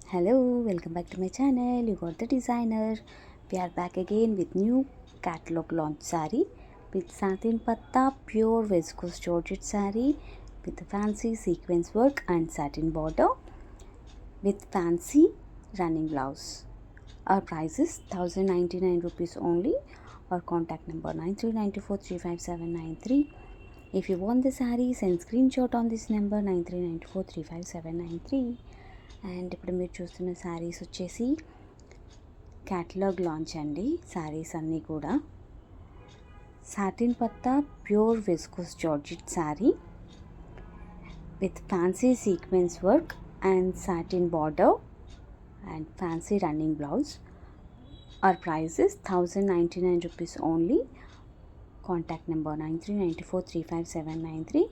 Hello, welcome back to my channel. You got the designer. We are back again with new catalog launch saree with satin patta pure viscose georgette saree with fancy sequence work and satin border with fancy running blouse. Our price is 1099 rupees only. Our contact number 9394357793. If you want the saree, send screenshot on this number 9394357793. And ఇప్పుడు మీరు చూస్తున్న శారీస్ వచ్చేసి catalogue launch అండి. శారీస్ అన్నీ కూడా satin పత్తా pure viscose georgette sari with fancy sequence work and satin border and fancy running blouse. Our price is 1099 rupees only. Contact number 9394357793.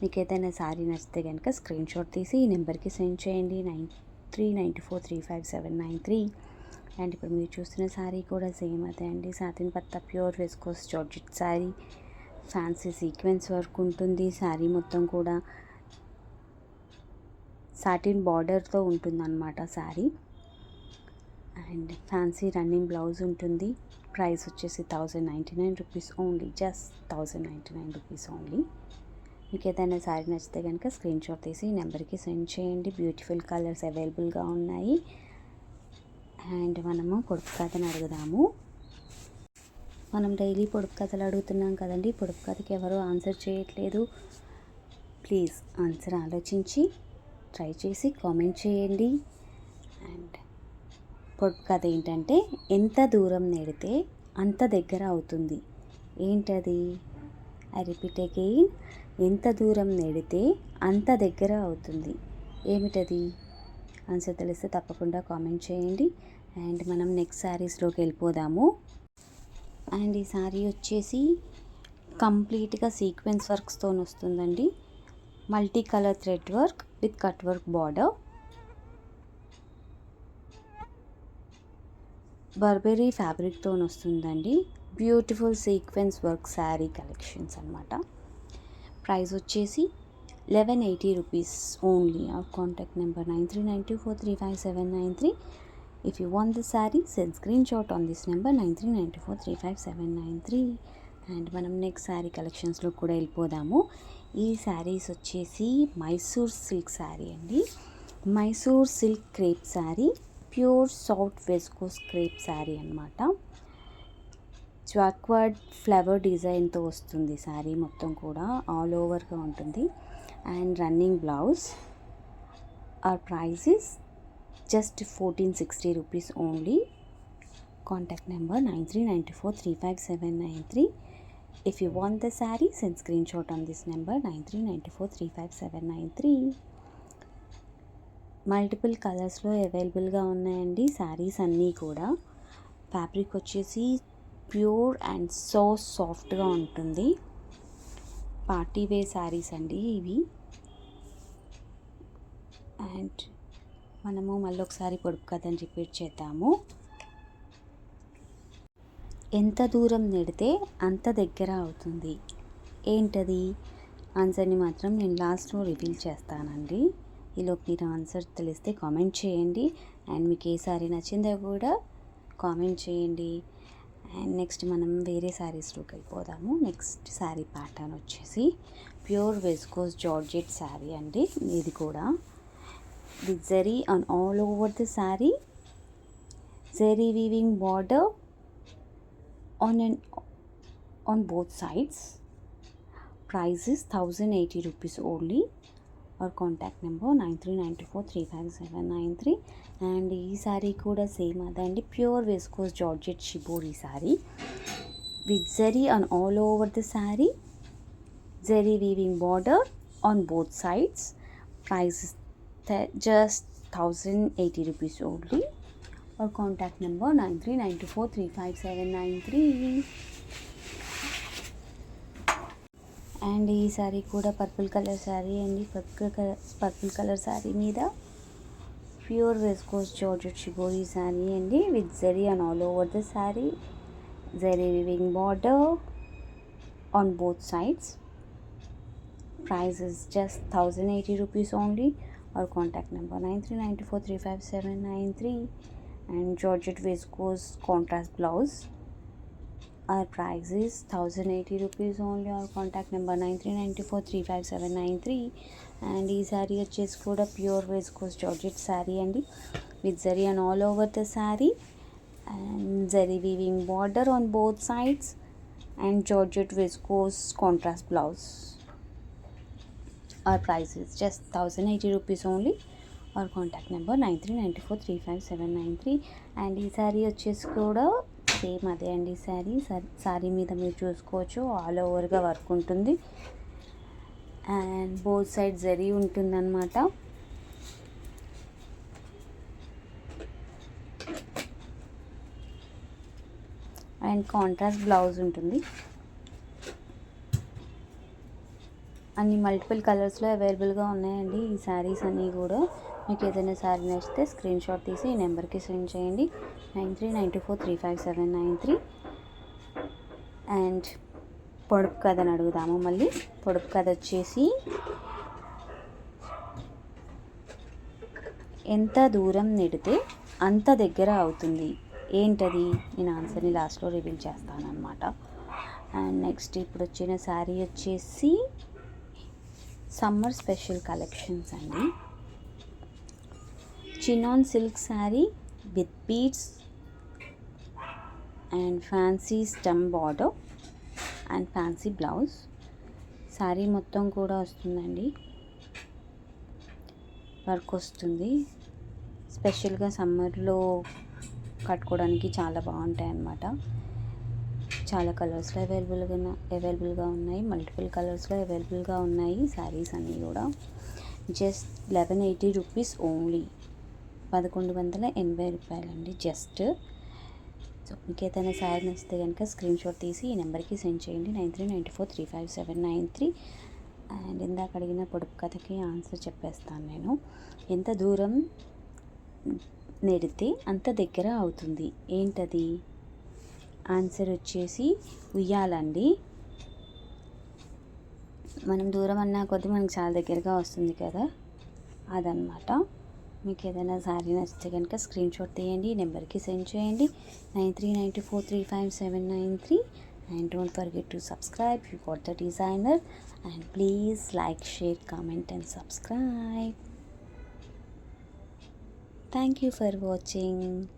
మీకు ఏదైనా శారీ నచ్చితే కనుక స్క్రీన్ షాట్ తీసి ఈ నెంబర్కి సెండ్ చేయండి 9394357793. అండ్ ఇప్పుడు మీరు చూస్తున్న శారీ కూడా సేమ్ అదే అండి. సాటిన్ పత్తా pure viscose georgette sari, fancy sequence work ఉంటుంది. శారీ మొత్తం కూడా సాటిన్ బార్డర్తో ఉంటుందన్నమాట sari. And fancy running blouse ఉంటుంది. ప్రైస్ వచ్చేసి 1099 rupees only. Just 1099 rupees only. మీకు ఏదైనా శారీ నచ్చితే కనుక స్క్రీన్ షాట్ తీసి ఈ నెంబర్కి సెండ్ చేయండి. బ్యూటిఫుల్ కలర్స్ అవైలబుల్గా ఉన్నాయి. అండ్ మనము పొడుపు కథను అడుగుదాము. మనం డైలీ పొడుపు కథలు అడుగుతున్నాం కదండి. పొడుపు కథకి ఎవరు ఆన్సర్ చేయట్లేదు. ప్లీజ్ ఆన్సర్ ఆలోచించి ట్రై చేసి కామెంట్ చేయండి. అండ్ పొడుపు కథ ఏంటంటే, ఎంత దూరం నెడితే అంత దగ్గర అవుతుంది. ఏంటది? I repeat again. ఎంత దూరం నెడితే అంత దగ్గర అవుతుంది. ఏమిటది? ఆన్సర్ తెలిస్తే తప్పకుండా కామెంట్ చేయండి. అండ్ మనం నెక్స్ట్ శారీస్లోకి వెళ్ళిపోదాము. అండ్ ఈ శారీ వచ్చేసి కంప్లీట్గా సీక్వెన్స్ వర్క్స్తో వస్తుందండి. Multi colour thread work with cut work border. Burberry ఫ్యాబ్రిక్తో వస్తుందండి. Beautiful sequence work sari collections అన్నమాట. ప్రైస్ వచ్చేసి 1180 rupees only. Our contact number 9392435793. If you want the sari, send screenshot on this number 9392435793. And మనం next sari కలెక్షన్స్లో కూడా వెళ్ళిపోదాము. ఈ శారీస్ వచ్చేసి మైసూర్ సిల్క్ శారీ అండి. Mysore silk crepe sari, pure soft viscose crepe sari అన్నమాట. చాక్వర్డ్ ఫ్లవర్ డిజైన్తో వస్తుంది శారీ మొత్తం కూడా. ఆల్ ఓవర్గా ఉంటుంది. And running blouse. Our price is just 1460 rupees only. Contact number 9394357793. If you want the sari, send screenshot on this number 9394357793. Multiple కలర్స్లో అవైలబుల్గా ఉన్నాయండి శారీస్ అన్నీ కూడా. ఫ్యాబ్రిక్ వచ్చేసి ప్యూర్ అండ్ సో సాఫ్ట్గా ఉంటుంది. పార్టీ వేర్ శారీస్ అండి ఇవి. అండ్ మనము మళ్ళీ ఒకసారి పొడుపు కథని రిపీట్ చేద్దాము. ఎంత దూరం నెడితే అంత దగ్గర అవుతుంది. ఏంటది? ఆన్సర్ని మాత్రం నేను లాస్ట్లో రివీల్ చేస్తానండి. ఈలోపు మీరు ఆన్సర్ తెలిస్తే కామెంట్ చేయండి. అండ్ మీకు ఏ శారీ నచ్చిందో కూడా కామెంట్ చేయండి. అండ్ నెక్స్ట్ మనం వేరే శారీస్లోకి వెళ్ళిపోదాము. నెక్స్ట్ శారీ ప్యాటర్న్ వచ్చేసి ప్యూర్ విస్కోస్ జార్జెట్ శారీ అండి. ఇది కూడా with zari on all over the sari. Zari weaving border on both sides. Price is 1080 rupees only. Our contact number 9394357793. And ఈ శారీ కూడా సేమ్ అదండి. Pure viscose georgette shibori sari with zari on all over the sari. Zari weaving border on both sides. Price just 1080 rupees only. Our contact number 9392435793. And ఈ శారీ కూడా purple colour sari అండి. Purple colour sari మీద pure viscose georgette shibori sari అండి with zari and all over the sari. Zari weaving border on both sides. Price is just 1080 rupees only. or contact number 9394357793. And Georgette viscose contrast blouse. Our price is 1080 rupees only. Our contact number 9394357793. And ఈ శారీ వచ్చేసి కూడా pure viscose georgette sari అండి, with zari and all over the sari, and zari weaving border on both sides, and georgette viscose contrast blouse. Our price is just 1080 rupees only. Our contact number 9394357793. And ఈ శారీ వచ్చేసి కూడా same అదే అండి. శారీ మీద మీరు చూసుకోవచ్చు ఆల్ ఓవర్గా వర్క్ ఉంటుంది, అండ్ బోత్ సైడ్ జరీ ఉంటుందన్నమాట. అండ్ కాంట్రాస్ట్ బ్లౌజ్ ఉంటుంది. అన్ని మల్టిపుల్ కలర్స్లో అవైలబుల్గా ఉన్నాయండి ఈ శారీస్ అన్నీ కూడా. మీకు ఏదైనా శారీ నచ్చితే స్క్రీన్ షాట్ తీసి ఈ నెంబర్కి సెండ్ చేయండి, 9394357793. అండ్ పొడుపు కథని అడుగుదాము మళ్ళీ. పొడుపు కథ వచ్చేసి ఎంత దూరం నెడితే అంత దగ్గర అవుతుంది, ఏంటది? నేను ఆన్సర్ని లాస్ట్లో రివీల్ చేస్తానన్నమాట. అండ్ నెక్స్ట్ ఇప్పుడు వచ్చిన శారీ వచ్చేసి సమ్మర్ స్పెషల్ కలెక్షన్స్ అండి. Chinon silk sari with beads and fancy stem border and fancy blouse. Sari మొత్తం కూడా వస్తుందండి, వర్క్ వస్తుంది. స్పెషల్గా సమ్మర్లో కట్టుకోవడానికి చాలా బాగుంటాయి అన్నమాట. చాలా కలర్స్లో అవైలబుల్గా ఉన్నాయి, మల్టిపుల్ కలర్స్లో అవైలబుల్గా ఉన్నాయి శారీస్ అన్నీ కూడా. జస్ట్ 1180 రూపీస్ ఓన్లీ, 1180 రూపాయలండి జస్ట్. సో మీకు ఏదైనా శారీ నచ్చితే కనుక స్క్రీన్ షాట్ తీసి ఈ నెంబర్కి సెండ్ చేయండి, 9394357793. అండ్ ఇందాక అడిగిన పొడుపు కథకి ఆన్సర్ చెప్పేస్తాను నేను. ఎంత దూరం నెడితే అంత దగ్గర అవుతుంది, ఏంటది? ఆన్సర్ వచ్చేసి ఉయ్యాలండి. మనం దూరం అన్నా కొద్దీ మనకి చాలా దగ్గరగా వస్తుంది కదా, అదనమాట. మీకు ఏదైనా శారీ నచ్చితే కనుక స్క్రీన్ షాట్ తీయండి, నెంబర్కి సెండ్ చేయండి, 9394357793. And don't forget to subscribe if you got the designer, and please like, share, comment and subscribe. Thank you for watching.